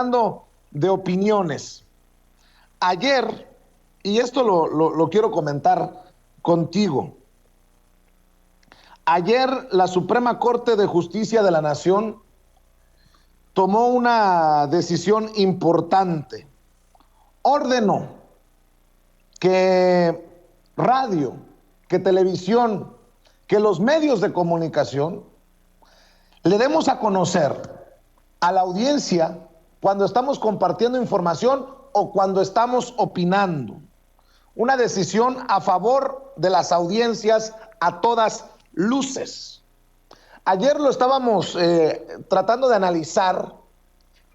hablando de opiniones. Ayer, y esto lo quiero comentar contigo, ayer la Suprema Corte de Justicia de la Nación tomó una decisión importante. Ordenó que radio, que televisión, que los medios de comunicación le demos a conocer a la audiencia cuando estamos compartiendo información o cuando estamos opinando. Una decisión a favor de las audiencias a todas luces. Ayer lo estábamos tratando de analizar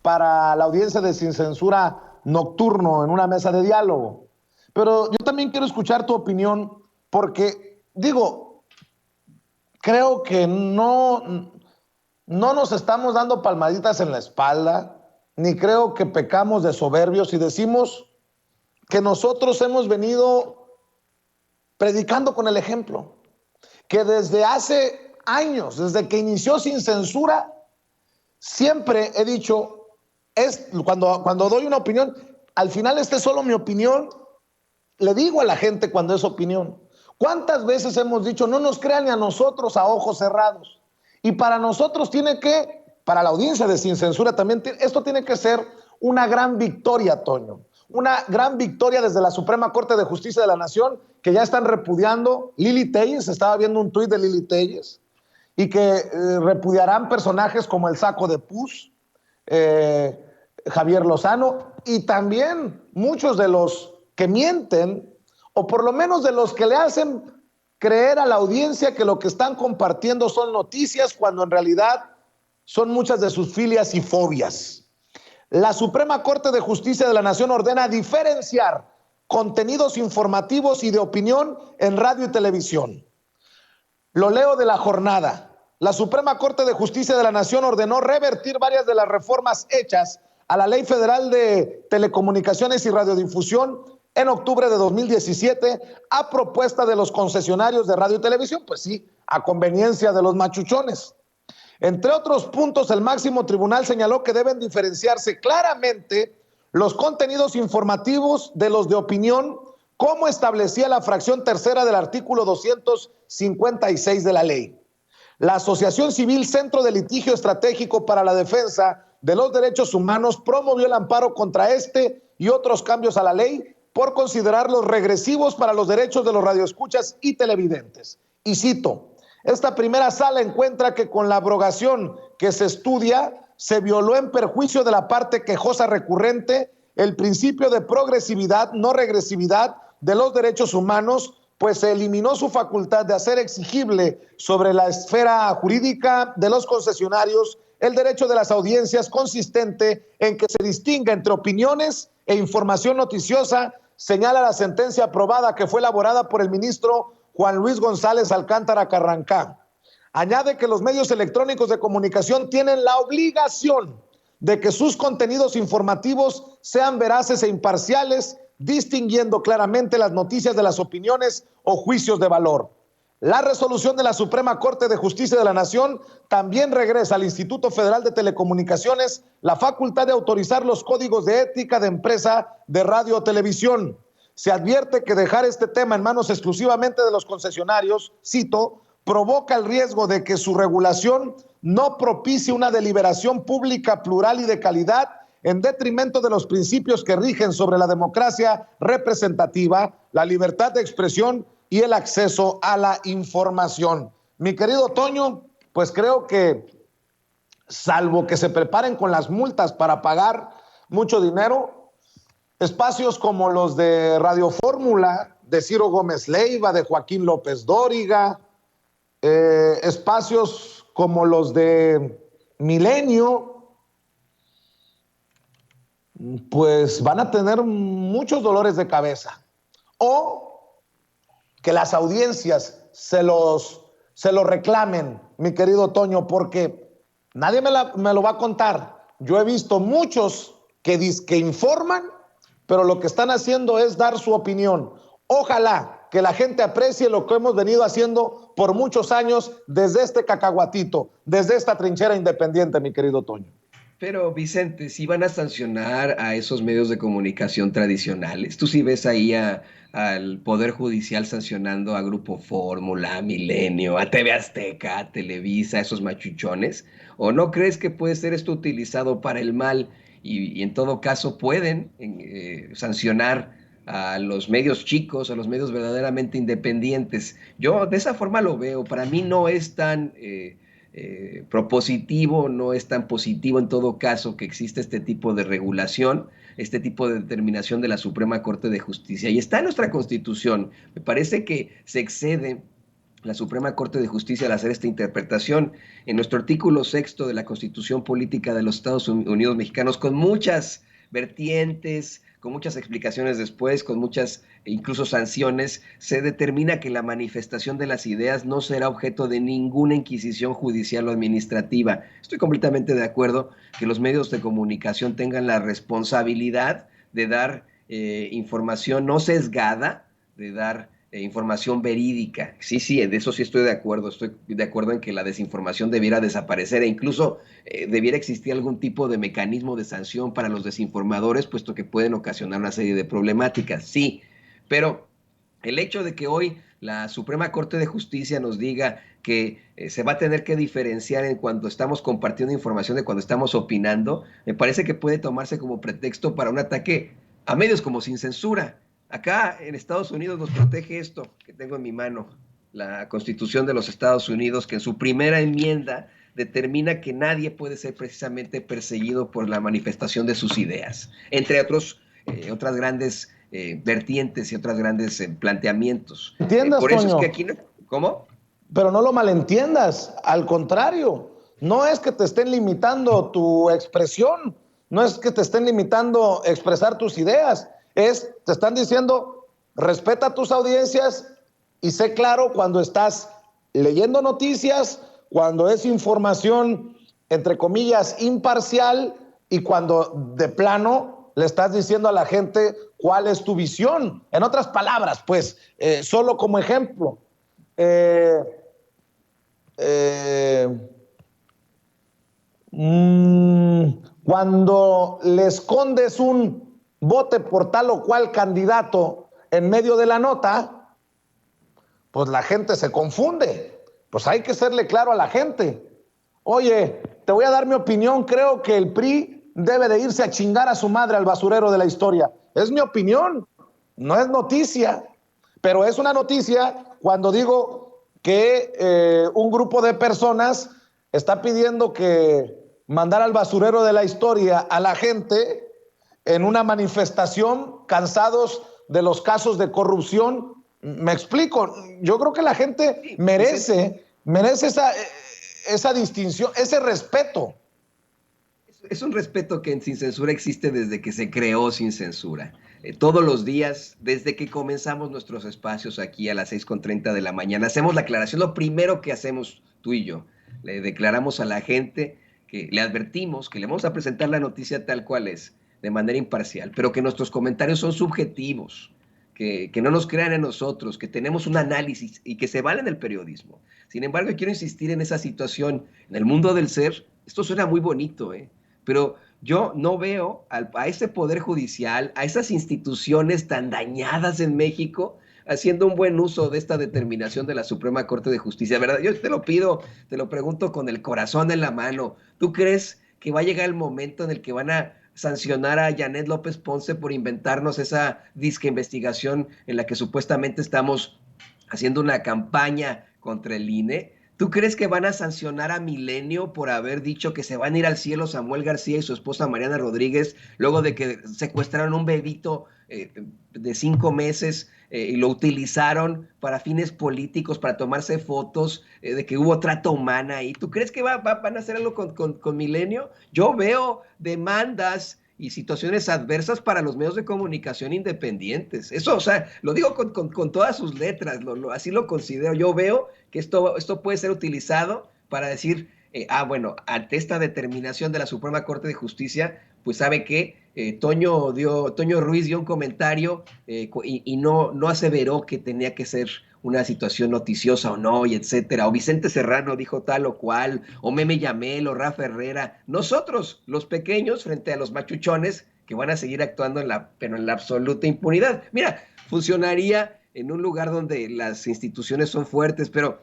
para la audiencia de Sin Censura Nocturno en una mesa de diálogo. Pero yo también quiero escuchar tu opinión porque, creo que no nos estamos dando palmaditas en la espalda, ni creo que pecamos de soberbios y decimos que nosotros hemos venido predicando con el ejemplo, que desde hace años, desde que inició Sin Censura, siempre he dicho, cuando doy una opinión, al final esta es solo mi opinión, le digo a la gente cuando es opinión. ¿Cuántas veces hemos dicho, no nos crean ni a nosotros a ojos cerrados? Y para nosotros para la audiencia de Sin Censura también, esto tiene que ser una gran victoria, Toño. Una gran victoria desde la Suprema Corte de Justicia de la Nación, que ya están repudiando Lili Téllez, estaba viendo un tuit de Lili Téllez, y que repudiarán personajes como el Saco de Pus, Javier Lozano, y también muchos de los que mienten, o por lo menos de los que le hacen creer a la audiencia que lo que están compartiendo son noticias, cuando en realidad son muchas de sus filias y fobias. La Suprema Corte de Justicia de la Nación ordena diferenciar contenidos informativos y de opinión en radio y televisión. Lo leo de la jornada. La Suprema Corte de Justicia de la Nación ordenó revertir varias de las reformas hechas a la Ley Federal de Telecomunicaciones y Radiodifusión en octubre de 2017 a propuesta de los concesionarios de radio y televisión, pues sí, a conveniencia de los machuchones. Entre otros puntos, el máximo tribunal señaló que deben diferenciarse claramente los contenidos informativos de los de opinión, como establecía la fracción tercera del artículo 256 de la ley. La Asociación Civil Centro de Litigio Estratégico para la Defensa de los Derechos Humanos promovió el amparo contra este y otros cambios a la ley por considerarlos regresivos para los derechos de los radioescuchas y televidentes. Y cito, esta primera sala encuentra que con la abrogación que se estudia se violó en perjuicio de la parte quejosa recurrente el principio de progresividad, no regresividad de los derechos humanos, pues se eliminó su facultad de hacer exigible sobre la esfera jurídica de los concesionarios el derecho de las audiencias, consistente en que se distinga entre opiniones e información noticiosa, señala la sentencia aprobada que fue elaborada por el ministro Juan Luis González Alcántara Carrancá. Añade que los medios electrónicos de comunicación tienen la obligación de que sus contenidos informativos sean veraces e imparciales, distinguiendo claramente las noticias de las opiniones o juicios de valor. La resolución de la Suprema Corte de Justicia de la Nación también regresa al Instituto Federal de Telecomunicaciones la facultad de autorizar los códigos de ética de empresa de radio o televisión. Se advierte que dejar este tema en manos exclusivamente de los concesionarios, cito, provoca el riesgo de que su regulación no propicie una deliberación pública plural y de calidad en detrimento de los principios que rigen sobre la democracia representativa, la libertad de expresión y el acceso a la información. Mi querido Toño, pues creo que, salvo que se preparen con las multas para pagar mucho dinero, espacios como los de Radio Fórmula, de Ciro Gómez Leiva, de Joaquín López Dóriga, espacios como los de Milenio, pues van a tener muchos dolores de cabeza. O que las audiencias se lo reclamen, mi querido Toño, porque nadie me lo va a contar. Yo he visto muchos que informan, pero lo que están haciendo es dar su opinión. Ojalá que la gente aprecie lo que hemos venido haciendo por muchos años desde este cacahuatito, desde esta trinchera independiente, mi querido Toño. Pero Vicente, si van a sancionar a esos medios de comunicación tradicionales, tú sí ves ahí al Poder Judicial sancionando a Grupo Fórmula, a Milenio, a TV Azteca, a Televisa, a esos machuchones, ¿o no crees que puede ser esto utilizado para el mal y en todo caso pueden sancionar a los medios chicos, a los medios verdaderamente independientes? Yo de esa forma lo veo. Para mí no es tan propositivo, no es tan positivo en todo caso que exista este tipo de regulación, este tipo de determinación de la Suprema Corte de Justicia. Y está en nuestra Constitución. Me parece que se excede la Suprema Corte de Justicia al hacer esta interpretación en nuestro artículo sexto de la Constitución Política de los Estados Unidos Mexicanos, con muchas vertientes, con muchas explicaciones después, con muchas incluso sanciones, se determina que la manifestación de las ideas no será objeto de ninguna inquisición judicial o administrativa. Estoy completamente de acuerdo que los medios de comunicación tengan la responsabilidad de dar información no sesgada, de dar información verídica. Sí, sí, de eso sí estoy de acuerdo. Estoy de acuerdo en que la desinformación debiera desaparecer e incluso debiera existir algún tipo de mecanismo de sanción para los desinformadores, puesto que pueden ocasionar una serie de problemáticas. Sí, pero el hecho de que hoy la Suprema Corte de Justicia nos diga que se va a tener que diferenciar en cuando estamos compartiendo información de cuando estamos opinando, me parece que puede tomarse como pretexto para un ataque a medios como Sin Censura. Acá en Estados Unidos nos protege esto que tengo en mi mano, la Constitución de los Estados Unidos, que en su primera enmienda determina que nadie puede ser precisamente perseguido por la manifestación de sus ideas, entre otras grandes vertientes y otras grandes planteamientos. ¿Entiendas, Por eso es que Toño? aquí no... ¿Cómo? Pero no lo malentiendas, al contrario, no es que te estén limitando tu expresión, no es que te estén limitando expresar tus ideas, te están diciendo, respeta tus audiencias y sé claro cuando estás leyendo noticias, cuando es información, entre comillas, imparcial y cuando de plano le estás diciendo a la gente cuál es tu visión. En otras palabras, pues, solo como ejemplo, eh, eh, cuando le escondes un vote por tal o cual candidato en medio de la nota, pues la gente se confunde. Pues hay que serle claro a la gente. Oye, te voy a dar mi opinión, creo que el PRI debe de irse a chingar a su madre al basurero de la historia. Es mi opinión, no es noticia, pero es una noticia cuando digo que un grupo de personas está pidiendo que mandar al basurero de la historia a la gente en una manifestación cansados de los casos de corrupción. Me explico, yo creo que la gente Sí, Vicente, merece esa distinción, ese respeto. es un respeto que en Sin Censura existe desde que se creó Sin Censura. Todos los días, desde que comenzamos nuestros espacios aquí a las 6:30 de la mañana, hacemos la aclaración. Lo primero que hacemos tú y yo, le declaramos a la gente que le advertimos que le vamos a presentar la noticia tal cual es, de manera imparcial, pero que nuestros comentarios son subjetivos, que no nos crean en nosotros, que tenemos un análisis y que se vale en el periodismo. Sin embargo, quiero insistir en esa situación. En el mundo del ser, esto suena muy bonito, pero yo no veo a ese poder judicial, a esas instituciones tan dañadas en México, haciendo un buen uso de esta determinación de la Suprema Corte de Justicia, ¿verdad? Yo te lo pido, te lo pregunto con el corazón en la mano. ¿Tú crees que va a llegar el momento en el que van a sancionar a Janet López Ponce por inventarnos esa disque investigación en la que supuestamente estamos haciendo una campaña contra el INE? ¿Tú crees que van a sancionar a Milenio por haber dicho que se van a ir al cielo Samuel García y su esposa Mariana Rodríguez luego de que secuestraron un bebito de 5 meses y lo utilizaron para fines políticos, para tomarse fotos de que hubo trata humana ahí? ¿Tú crees que van a hacer algo con Milenio? Yo veo demandas y situaciones adversas para los medios de comunicación independientes. Eso, o sea, lo digo con todas sus letras, así lo considero. Yo veo que esto puede ser utilizado para decir, bueno, ante esta determinación de la Suprema Corte de Justicia, pues sabe que Toño Ruiz dio un comentario y no aseveró que tenía que ser una situación noticiosa o no, y etcétera. O Vicente Serrano dijo tal o cual, o Meme Yamel, o Rafa Herrera. Nosotros, los pequeños, frente a los machuchones, que van a seguir actuando pero en la absoluta impunidad. Mira, funcionaría en un lugar donde las instituciones son fuertes, pero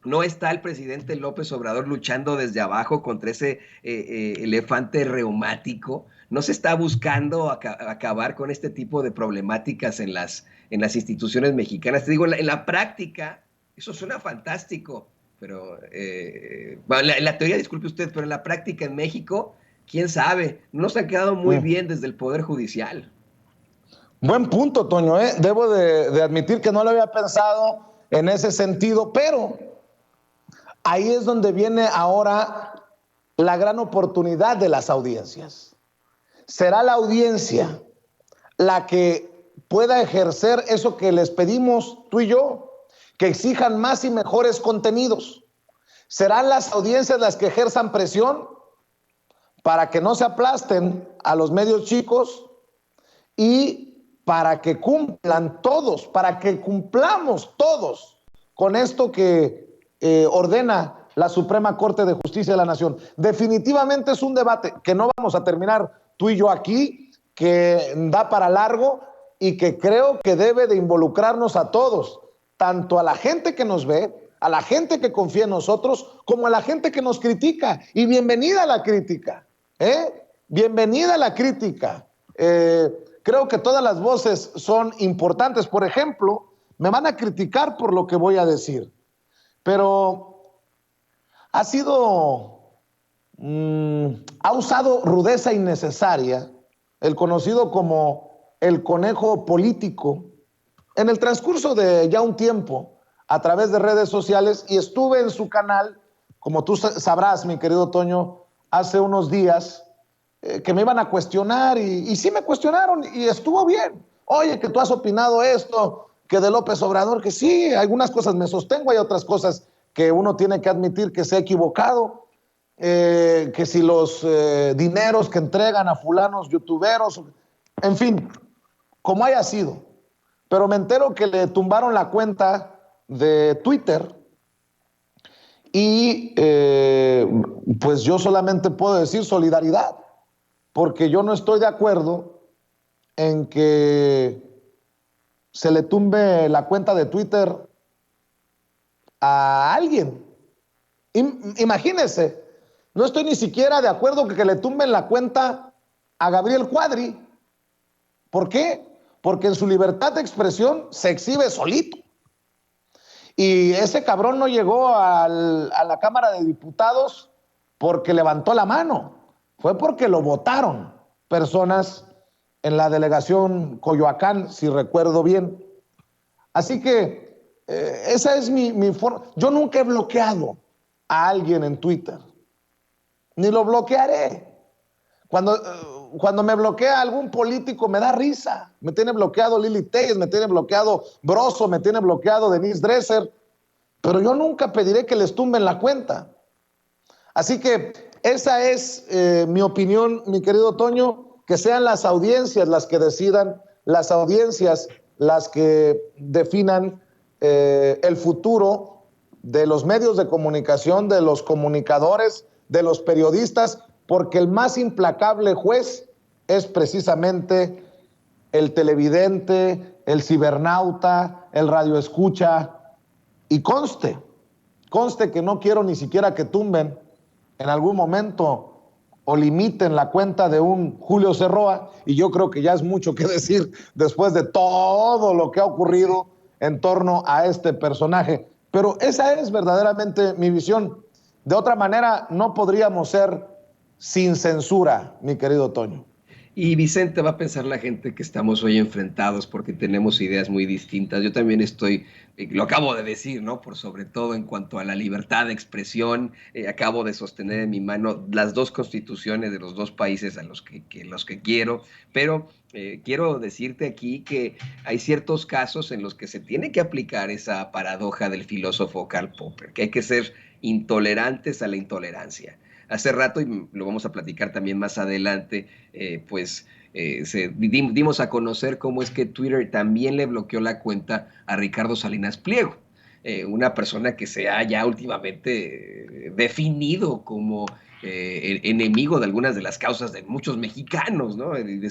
no está el presidente López Obrador luchando desde abajo contra ese elefante reumático. No se está buscando acabar con este tipo de problemáticas en las instituciones mexicanas. Te digo, en la práctica, eso suena fantástico, pero bueno, en la teoría, disculpe usted, pero en la práctica en México, quién sabe, no nos han quedado muy bien desde el Poder Judicial. Buen punto, Toño, ¿eh? Debo de admitir que no lo había pensado en ese sentido, pero ahí es donde viene ahora la gran oportunidad de las audiencias. Será la audiencia la que pueda ejercer eso que les pedimos tú y yo, que exijan más y mejores contenidos. Serán las audiencias las que ejerzan presión para que no se aplasten a los medios chicos y para que cumplan todos, para que cumplamos todos con esto que ordena la Suprema Corte de Justicia de la Nación. Definitivamente es un debate que no vamos a terminar tú y yo aquí, que da para largo y que creo que debe de involucrarnos a todos, tanto a la gente que nos ve, a la gente que confía en nosotros, como a la gente que nos critica. Y bienvenida a la crítica, ¿eh? Bienvenida a la crítica. Creo que todas las voces son importantes. Por ejemplo, me van a criticar por lo que voy a decir, pero ha usado rudeza innecesaria el conocido como el conejo político en el transcurso de ya un tiempo a través de redes sociales, y estuve en su canal, como tú sabrás, mi querido Toño, hace unos días, que me iban a cuestionar y sí me cuestionaron y estuvo bien. Oye, que tú has opinado esto, que de López Obrador, que sí, algunas cosas me sostengo, hay otras cosas que uno tiene que admitir que se ha equivocado, que si los dineros que entregan a fulanos youtuberos, en fin, como haya sido. Pero me entero que le tumbaron la cuenta de Twitter y pues yo solamente puedo decir solidaridad, porque yo no estoy de acuerdo en que se le tumbe la cuenta de Twitter a alguien. Imagínense, no estoy ni siquiera de acuerdo que le tumben la cuenta a Gabriel Cuadri. ¿Por qué? Porque en su libertad de expresión se exhibe solito. Y ese cabrón no llegó a la Cámara de Diputados porque levantó la mano, fue porque lo votaron personas en la delegación Coyoacán, si recuerdo bien. Así que esa es mi forma. Yo nunca he bloqueado a alguien en Twitter, ni lo bloquearé. Cuando me bloquea algún político me da risa. Me tiene bloqueado Lili Telles, me tiene bloqueado Broso, me tiene bloqueado Denise Dresser, pero yo nunca pediré que les tumben la cuenta. Así que esa es mi opinión, mi querido Toño, que sean las audiencias las que decidan, las audiencias las que definan el futuro de los medios de comunicación, de los comunicadores, de los periodistas, porque el más implacable juez es precisamente el televidente, el cibernauta, el radioescucha. Y conste que no quiero ni siquiera que tumben en algún momento o limiten la cuenta de un Julio Cerroa, y yo creo que ya es mucho que decir después de todo lo que ha ocurrido en torno a este personaje. Pero esa es verdaderamente mi visión. De otra manera, no podríamos ser sin censura, mi querido Toño. Y Vicente, va a pensar la gente que estamos hoy enfrentados porque tenemos ideas muy distintas. Yo también estoy, lo acabo de decir, ¿no? Por sobre todo en cuanto a la libertad de expresión, acabo de sostener en mi mano las dos constituciones de los dos países a los que quiero, pero quiero decirte aquí que hay ciertos casos en los que se tiene que aplicar esa paradoja del filósofo Karl Popper, que hay que ser intolerantes a la intolerancia. hace rato, y lo vamos a platicar también más adelante, dimos a conocer cómo es que Twitter también le bloqueó la cuenta a Ricardo Salinas Pliego, una persona que se ha ya últimamente definido como enemigo de algunas de las causas de muchos mexicanos, ¿no? De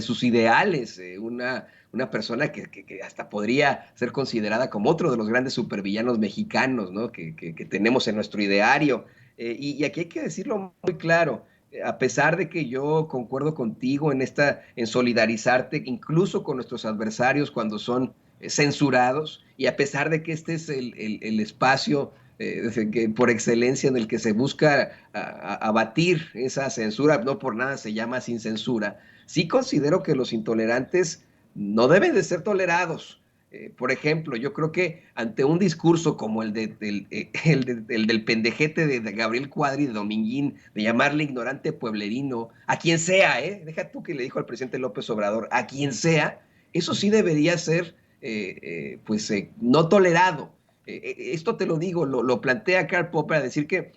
sus ideales, una persona que hasta podría ser considerada como otro de los grandes supervillanos mexicanos, ¿no? Que tenemos en nuestro ideario. Y aquí hay que decirlo muy claro, a pesar de que yo concuerdo contigo en solidarizarte incluso con nuestros adversarios cuando son censurados, y a pesar de que este es el espacio por excelencia en el que se busca abatir esa censura, no por nada se llama sin censura, sí considero que los intolerantes no deben de ser tolerados. Por ejemplo, yo creo que ante un discurso como el del pendejete de Gabriel Cuadri, de Dominguín, de llamarle ignorante pueblerino, a quien sea, deja tú que le dijo al presidente López Obrador, a quien sea, eso sí debería ser no tolerado. Esto te lo digo, lo plantea Karl Popper a decir que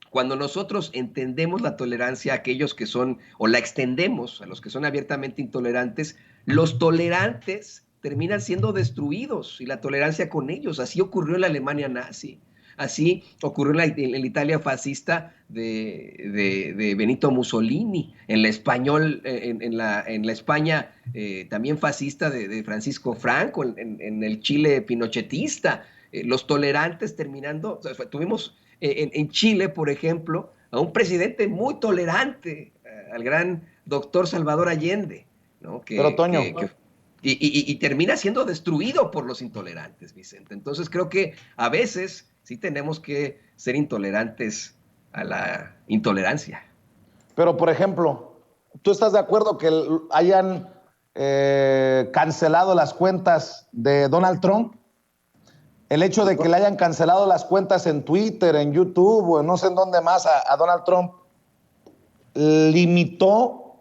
cuando nosotros entendemos la tolerancia a aquellos que son, o la extendemos a los que son abiertamente intolerantes, los tolerantes terminan siendo destruidos y la tolerancia con ellos. Así ocurrió en la Alemania nazi. Así ocurrió en la Italia fascista de Benito Mussolini, en la España también fascista de Francisco Franco, en el Chile pinochetista. Los tolerantes terminando, o sea, tuvimos en Chile, por ejemplo, a un presidente muy tolerante, al gran doctor Salvador Allende, ¿no? Pero Toño, Y termina siendo destruido por los intolerantes, Vicente. Entonces creo que a veces sí tenemos que ser intolerantes a la intolerancia. pero por ejemplo, ¿tú estás de acuerdo que hayan cancelado las cuentas de Donald Trump? El hecho de que le hayan cancelado las cuentas en Twitter, en YouTube o en no sé en dónde más a Donald Trump, ¿limitó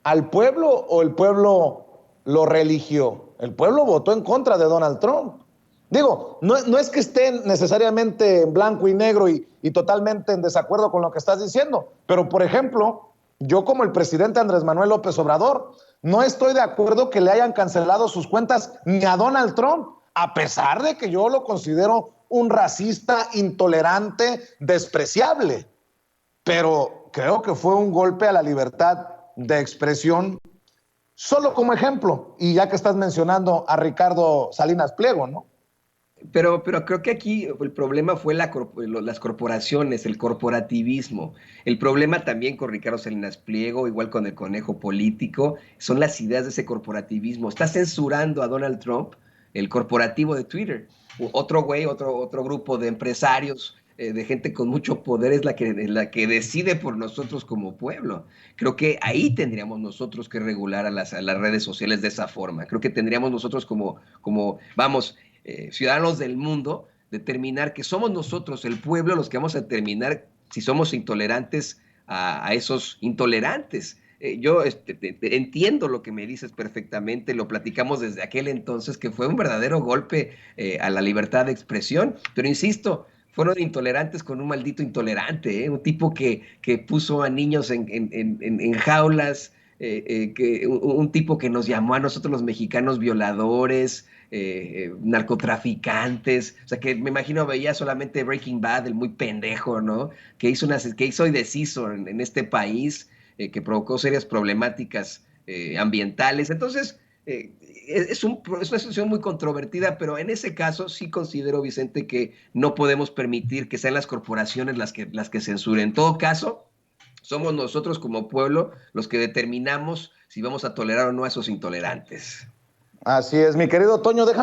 al pueblo o el pueblo lo religió? El pueblo votó en contra de Donald Trump. Digo, no es que estén necesariamente en blanco y negro y totalmente en desacuerdo con lo que estás diciendo, pero por ejemplo, yo como el presidente Andrés Manuel López Obrador, no estoy de acuerdo que le hayan cancelado sus cuentas ni a Donald Trump, a pesar de que yo lo considero un racista, intolerante, despreciable. Pero creo que fue un golpe a la libertad de expresión, solo como ejemplo, y ya que estás mencionando a Ricardo Salinas Pliego, ¿no? Pero creo que aquí el problema fue las corporaciones, el corporativismo. El problema también con Ricardo Salinas Pliego, igual con el conejo político, son las ideas de ese corporativismo. Está censurando a Donald Trump, el corporativo de Twitter. Otro güey, otro grupo de empresarios, de gente con mucho poder es la que decide por nosotros como pueblo. Creo que ahí tendríamos nosotros que regular a las redes sociales de esa forma. Creo que tendríamos nosotros vamos, ciudadanos del mundo, determinar que somos nosotros, el pueblo, los que vamos a determinar si somos intolerantes a esos intolerantes. Yo entiendo lo que me dices perfectamente, lo platicamos desde aquel entonces, que fue un verdadero golpe a la libertad de expresión, pero insisto, fueron intolerantes con un maldito intolerante, un tipo que puso a niños en jaulas, un tipo que nos llamó a nosotros los mexicanos violadores, narcotraficantes, o sea que me imagino veía solamente Breaking Bad, el muy pendejo, ¿no? Que hizo y deshizo en este país, que provocó serias problemáticas ambientales. Entonces, es una situación muy controvertida, pero en ese caso sí considero, Vicente, que no podemos permitir que sean las corporaciones las que censuren. En todo caso, somos nosotros como pueblo los que determinamos si vamos a tolerar o no a esos intolerantes. Así es, mi querido Toño, déjame